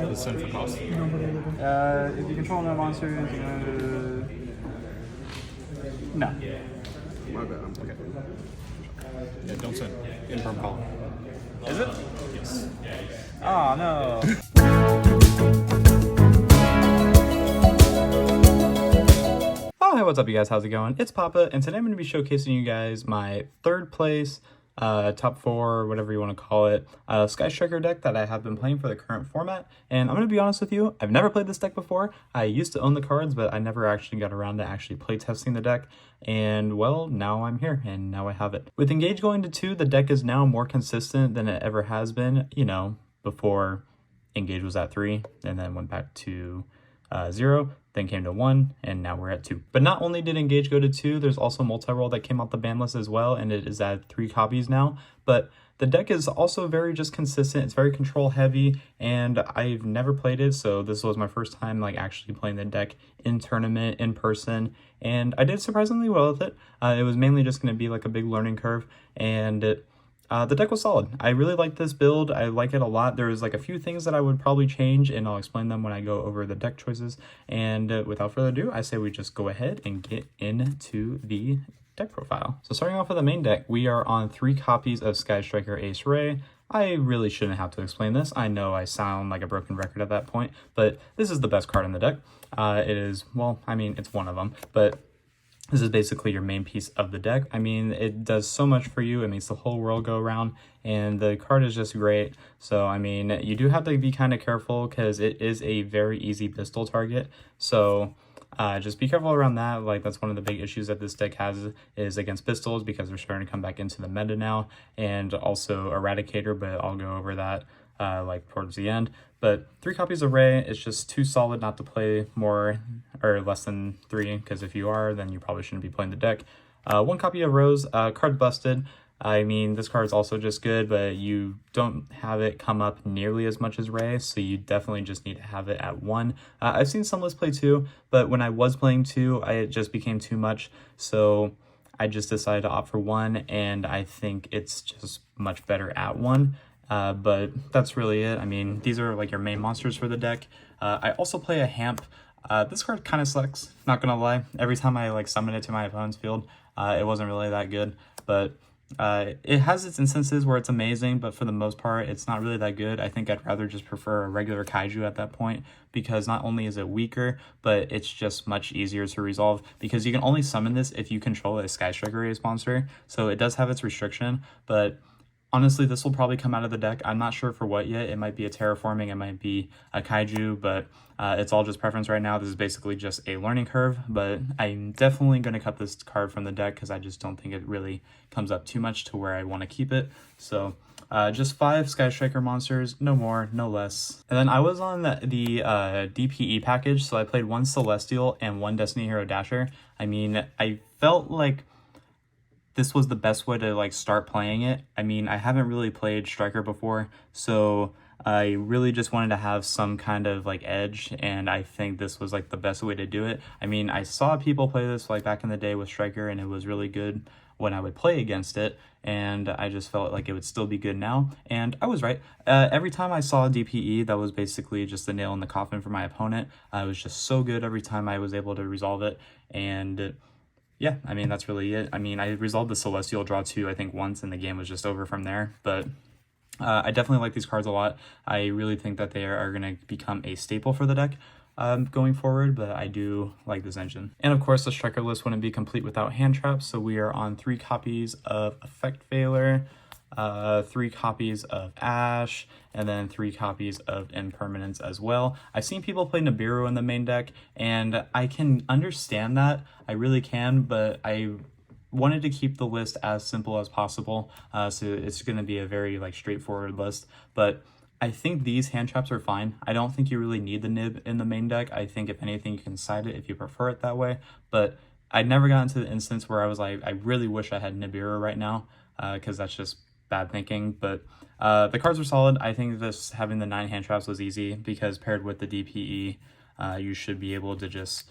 The sin for cost. If you control no monsters, no. My bad. Okay. Yeah, don't sin. Imperm call. Is it? Yes. Oh no. Oh, hey, what's up, you guys? How's it going? It's Papa, and today I'm going to be showcasing you guys my third place, top four, whatever you want to call it, Sky Striker deck that I have been playing for the current format. And I'm going to be honest with you, I've never played this deck before. I used to own the cards, but I never actually got around to actually play testing the deck. And well, now I'm here, and now I have it. With Engage going to 2, the deck is now more consistent than it ever has been, you know, before Engage was at 3, and then went back to 0, then came to 1, and now we're at 2. But not only did Engage go to 2, there's also multi-roll that came out the ban list as well, and it is at 3 copies now. But the deck is also very just consistent. It's very control heavy, and I've never played it, so this was my first time like actually playing the deck in tournament, in person, and I did surprisingly well with it. It was mainly just going to be like a big learning curve, and the deck was solid. I really like this build. I like it a lot. There's like a few things that I would probably change, and I'll explain them when I go over the deck choices. And without further ado, I say we just go ahead and get into the deck profile. So starting off with the main deck, we are on 3 copies of Sky Striker Ace Ray. I really shouldn't have to explain this. I know I sound like a broken record at that point, but this is the best card in the deck. It is, well, I mean, it's one of them, but this is basically your main piece of the deck. I mean, it does so much for you. It makes the whole world go around, and the card is just great. So, I mean, you do have to be kind of careful because it is a very easy pistol target. So, just be careful around that. Like, that's one of the big issues that this deck has is against pistols, because they're starting to come back into the meta now, and also Eradicator, but I'll go over that like towards the end. But 3 copies of Ray is just too solid not to play more or less than 3, because if you are, then you probably shouldn't be playing the deck. 1 copy of Rose, card busted. I mean, this card is also just good, but you don't have it come up nearly as much as Ray, so you definitely just need to have it at 1. I've seen some lists play 2, but when I was playing 2, it just became too much, so I just decided to opt for 1, and I think it's just much better at 1. But that's really it. I mean, these are like your main monsters for the deck. I also play a Hamp. This card kind of sucks, not gonna lie. Every time I like summon it to my opponent's field, it wasn't really that good, but it has its instances where it's amazing, but for the most part, it's not really that good. I think I'd rather just prefer a regular Kaiju at that point, because not only is it weaker, but it's just much easier to resolve, because you can only summon this if you control a Sky Striker Ace monster, so it does have its restriction, but honestly, this will probably come out of the deck. I'm not sure for what yet. It might be a terraforming, it might be a kaiju, but it's all just preference right now. This is basically just a learning curve, but I'm definitely going to cut this card from the deck because I just don't think it really comes up too much to where I want to keep it. So just 5 Sky Striker monsters, no more, no less. And then I was on the DPE package, so I played 1 Celestial and 1 Destiny Hero Dasher. I mean, I felt like this was the best way to like start playing it. I mean, I haven't really played Striker before, so I really just wanted to have some kind of like edge, and I think this was like the best way to do it. I mean, I saw people play this like back in the day with Striker, and it was really good when I would play against it, and I just felt like it would still be good now, and I was right. Every time I saw DPE, that was basically just the nail in the coffin for my opponent. It was just so good every time I was able to resolve it, and yeah, I mean, that's really it. I mean, I resolved the Celestial draw 2, I think, once, and the game was just over from there. But I definitely like these cards a lot. I really think that they are going to become a staple for the deck going forward, but I do like this engine. And of course, the Striker list wouldn't be complete without hand traps, so we are on 3 copies of Effect Veiler, 3 copies of Ash, and then 3 copies of Impermanence as well. I've seen people play Nibiru in the main deck, and I can understand that. I really can, but I wanted to keep the list as simple as possible, so it's going to be a very like straightforward list. But I think these hand traps are fine. I don't think you really need the Nib in the main deck. I think if anything, you can side it if you prefer it that way. But I'd never gotten to the instance where I was like, I really wish I had Nibiru right now, because that's just bad thinking. But the cards were solid. I think this having the 9 hand traps was easy, because paired with the DPE, you should be able to just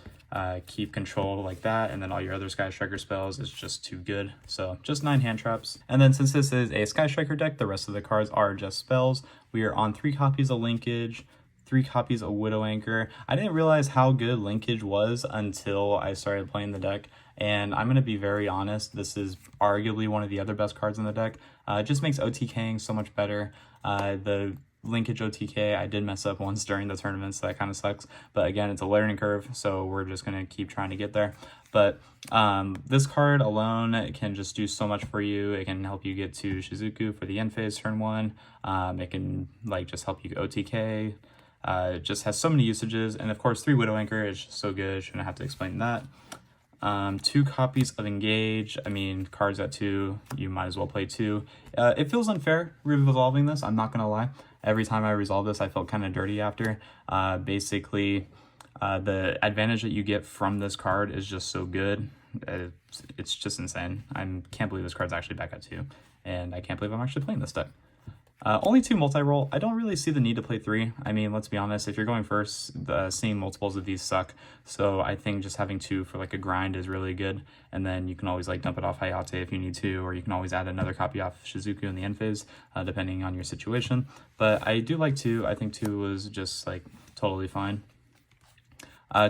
keep control like that, and then all your other Sky Striker spells is just too good. So just 9 hand traps. And then since this is a Sky Striker deck, the rest of the cards are just spells. We are on 3 copies of Linkage, 3 copies of Widow Anchor. I didn't realize how good linkage was until I started playing the deck, and I'm going to be very honest, this is arguably one of the other best cards in the deck. It just makes OTKing so much better. The linkage OTK, I did mess up once during the tournament, so that kind of sucks. But again, it's a learning curve, so we're just going to keep trying to get there. But this card alone can just do so much for you. It can help you get to Shizuku for the end phase turn 1. It can like just help you OTK. It just has so many usages. And of course, 3 Widow Anchor is just so good. Shouldn't have to explain that. 2 copies of Engage. I mean, cards at 2, you might as well play 2. It feels unfair resolving this, I'm not gonna lie. Every time I resolve this, I felt kind of dirty after. Basically, the advantage that you get from this card is just so good. It's just insane. I can't believe this card's actually back at 2, and I can't believe I'm actually playing this deck. Only 2 multi-roll. I don't really see the need to play 3. I mean, let's be honest, if you're going first, seeing multiples of these suck. So I think just having 2 for like a grind is really good. And then you can always like dump it off Hayate if you need to, or you can always add another copy off Shizuku in the end phase, depending on your situation. But I do like 2. I think 2 was just like totally fine.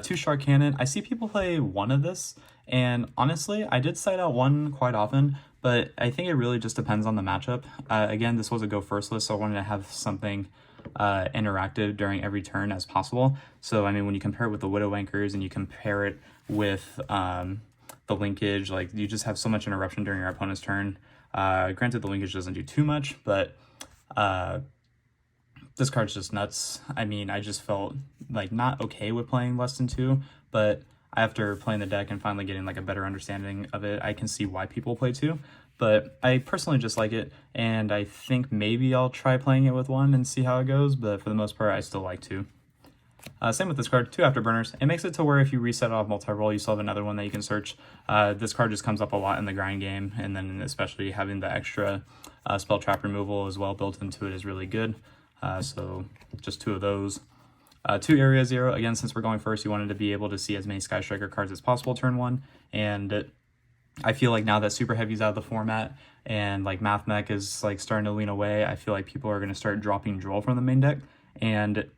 2 Shark Cannon. I see people play 1 of this, and honestly, I did side out 1 quite often, but I think it really just depends on the matchup. Again, this was a go first list, so I wanted to have something interactive during every turn as possible. So, I mean, when you compare it with the Widow Anchors and you compare it with the linkage, like you just have so much interruption during your opponent's turn. Granted, the linkage doesn't do too much, but this card's just nuts. I mean, I just felt like not okay with playing less than 2, but after playing the deck and finally getting like a better understanding of it, I can see why people play 2. But I personally just like it, and I think maybe I'll try playing it with 1 and see how it goes, but for the most part, I still like 2. Same with this card, 2 Afterburners. It makes it to where if you reset off multi-roll, you still have another one that you can search. This card just comes up a lot in the grind game, and then especially having the extra spell trap removal as well built into it is really good. So just 2 of those. 2 Area Zero. Again, since we're going first, you wanted to be able to see as many Sky Striker cards as possible turn 1. And I feel like now that Super Heavy's out of the format and like Math Mech is like starting to lean away, I feel like people are going to start dropping Droll from the main deck. And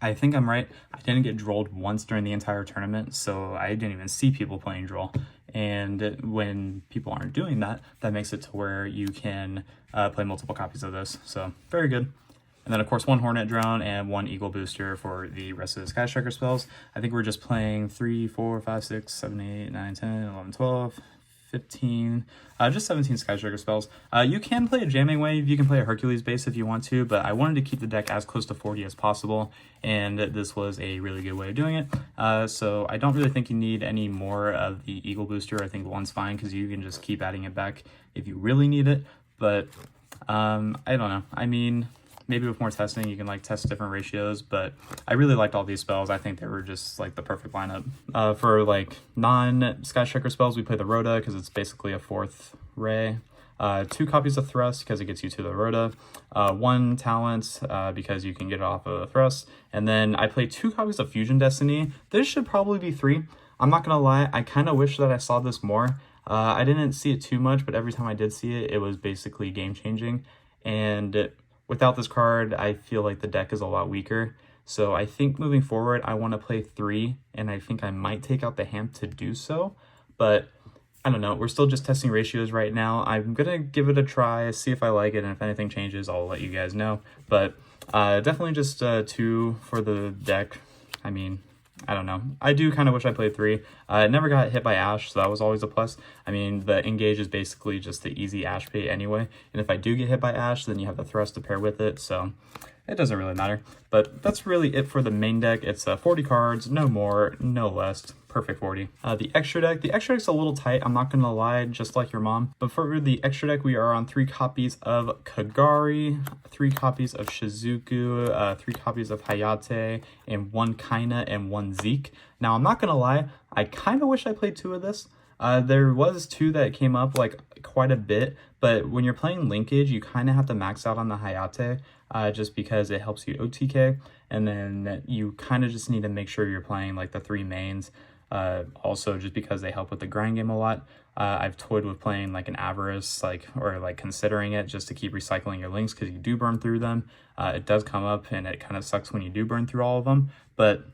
I think I'm right. I didn't get Drolled once during the entire tournament, so I didn't even see people playing Droll. And when people aren't doing that, that makes it to where you can play multiple copies of this. So very good. And then, of course, 1 Hornet Drone and 1 Eagle Booster for the rest of the Sky Striker spells. I think we're just playing 3, 4, 5, 6, 7, 8, 9, 10, 11, 12, 15, just 17 Sky Striker spells. You can play a Jamming Wave, you can play a Hercules base if you want to, but I wanted to keep the deck as close to 40 as possible, and this was a really good way of doing it. So I don't really think you need any more of the Eagle Booster. I think 1's fine because you can just keep adding it back if you really need it, but I don't know. I mean, maybe with more testing, you can like test different ratios, but I really liked all these spells. I think they were just like the perfect lineup. For like non-Sky Striker spells, we play the Rhoda because it's basically a 4th ray. 2 copies of Thrust because it gets you to the Rhoda. 1 Talent because you can get it off of a Thrust. And then I play 2 copies of Fusion Destiny. This should probably be 3. I'm not gonna lie, I kind of wish that I saw this more. I didn't see it too much, but every time I did see it, it was basically game-changing. And without this card, I feel like the deck is a lot weaker. So I think moving forward, I want to play 3, and I think I might take out the Hamp to do so. But I don't know. We're still just testing ratios right now. I'm going to give it a try, see if I like it, and if anything changes, I'll let you guys know. But definitely just 2 for the deck. I mean, I don't know. I do kind of wish I played 3. I never got hit by Ash, so that was always a plus. I mean, the Engage is basically just the easy Ash bait anyway. And if I do get hit by Ash, then you have the Thrust to pair with it, so it doesn't really matter. But that's really it for the main deck. It's 40 cards, no more, no less. Perfect 40. The extra deck's a little tight, I'm not gonna lie, just like your mom. But for the extra deck, we are on 3 copies of Kagari, 3 copies of Shizuku, 3 copies of Hayate, and 1 Kaina and 1 Zeke. Now, I'm not gonna lie, I kind of wish I played 2 of this. There was 2 that came up like quite a bit, but when you're playing linkage, you kind of have to max out on the Hayate just because it helps you OTK, and then you kind of just need to make sure you're playing like the 3 mains. Also just because they help with the grind game a lot. I've toyed with playing like an Avarice, or considering it just to keep recycling your links, because you do burn through them. It does come up and it kind of sucks when you do burn through all of them, but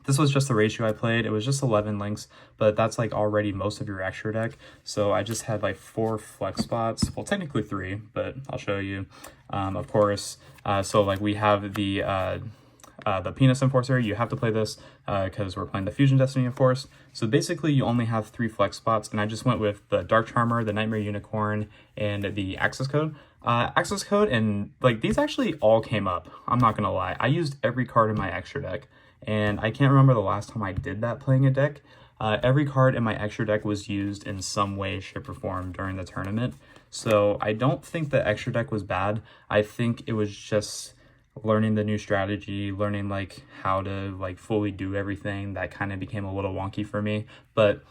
this was just the ratio I played. It was just 11 links, but that's like already most of your extra deck. So I just had like 4 flex spots. Well, technically 3, but I'll show you. Of course, so like we have the Penis Enforcer. You have to play this because we're playing the Fusion Destiny, of course. So basically you only have 3 flex spots, and I just went with the Dark Charmer, the Nightmare Unicorn, and the Access Code. Access Code, and like these actually all came up. I'm not gonna lie. I used every card in my extra deck, and I can't remember the last time I did that playing a deck. Every card in my extra deck was used in some way, shape, or form during the tournament. So I don't think the extra deck was bad. I think it was just learning the new strategy, learning like how to like fully do everything. That kind of became a little wonky for me, but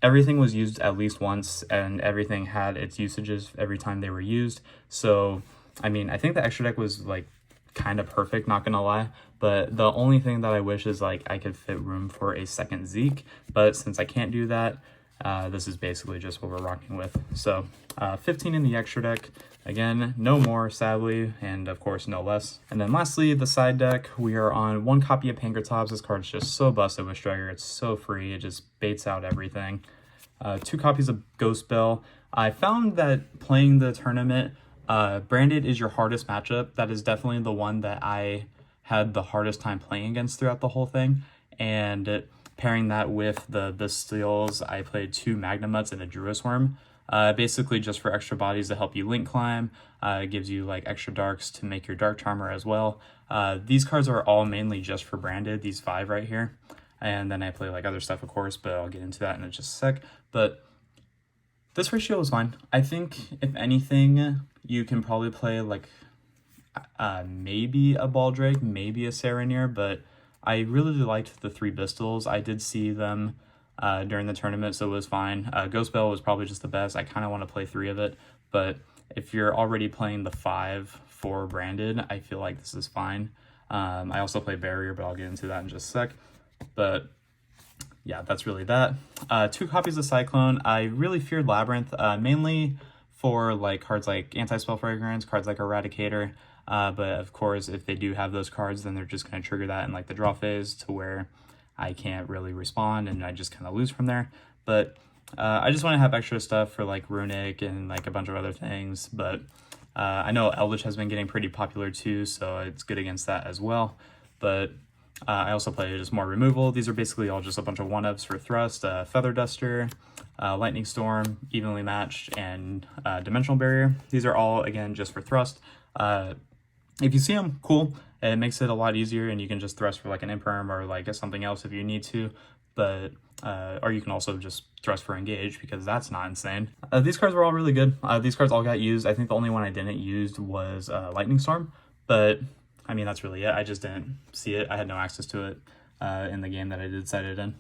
everything was used at least once, and everything had its usages every time they were used. So I mean, I think the extra deck was like kind of perfect, not gonna lie, but the only thing that I wish is like I could fit room for a second Zeke, but since I can't do that, this is basically just what we're rocking with. So 15 in the extra deck. Again, no more, sadly, and of course, no less. And then lastly, the side deck, we are on 1 copy of Pankratops. This card's just so busted with Striker. It's so free. It just baits out everything. 2 copies of Ghost Bell. I found that playing the tournament, Branded is your hardest matchup. That is definitely the one that I had the hardest time playing against throughout the whole thing. And pairing that with the Bestials, I played 2 Magnamuts and a Druis Worm. Basically just for extra bodies to help you link climb. It gives you like extra darks to make your Dark Charmer as well. These cards are all mainly just for Branded, these 5 right here. And then I play like other stuff, of course, but I'll get into that in just a sec. But this ratio is fine. I think if anything, you can probably play like maybe a Baldrake, maybe a Serenir, but I really liked the 3 Bistils. I did see them during the tournament, so it was fine. Ghost Bell was probably just the best. I kind of want to play 3 of it, but if you're already playing the 5 for Branded, I feel like this is fine. I also play Barrier, but I'll get into that in just a sec. But yeah, that's really that. 2 copies of Cyclone. I really feared Labyrinth, mainly for like cards like Anti-Spell Fragrance, cards like Eradicator. But of course, if they do have those cards, then they're just going to trigger that in like the draw phase to where I can't really respond and I just kind of lose from there. But I just want to have extra stuff for like Runic and like a bunch of other things. But I know Eldritch has been getting pretty popular too, so it's good against that as well. But I also play just more removal. These are basically all just a bunch of 1-ups for Thrust, Feather Duster, Lightning Storm, Evenly Matched, and Dimensional Barrier. These are all, again, just for Thrust. If you see them, cool. It makes it a lot easier, and you can just Thrust for like an Imperm or like something else if you need to. But or you can also just Thrust for Engage, because that's not insane. These cards were all really good. These cards all got used. I think the only one I didn't use was Lightning Storm, but I mean, that's really it. I just didn't see it. I had no access to it in the game that I did set it in.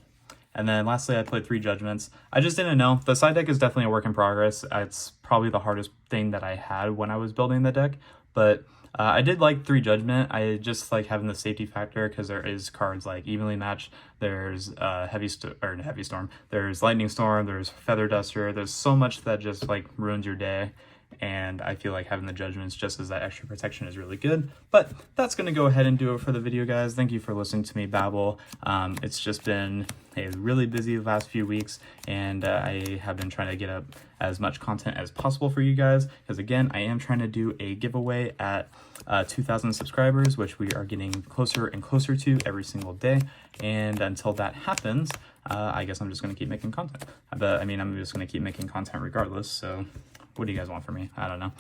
And then lastly, I played 3 Judgments. I just didn't know. The side deck is definitely a work in progress. It's probably the hardest thing that I had when I was building the deck. But I did like 3 Judgment. I just like having the safety factor, because there is cards like Evenly Matched. There's Heavy Storm. There's Lightning Storm. There's Feather Duster. There's so much that just like ruins your day. And I feel like having the Judgments just as that extra protection is really good. But that's going to go ahead and do it for the video, guys. Thank you for listening to me babble. It's just been a really busy last few weeks, and I have been trying to get up as much content as possible for you guys, because again, I am trying to do a giveaway at 2,000 subscribers, which we are getting closer and closer to every single day. And until that happens, I guess I'm just going to keep making content. But I mean, I'm just going to keep making content regardless, so what do you guys want from me? I don't know.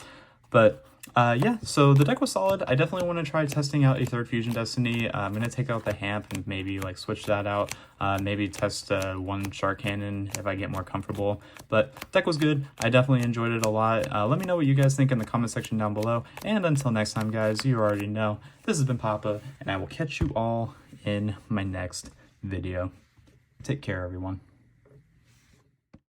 But yeah, so the deck was solid. I definitely want to try testing out a 3rd Fusion Destiny. I'm going to take out the Hamp and maybe like switch that out. Maybe test 1 Shark Cannon if I get more comfortable. But deck was good. I definitely enjoyed it a lot. Let me know what you guys think in the comment section down below. And until next time, guys, you already know, this has been Papa, and I will catch you all in my next video. Take care, everyone.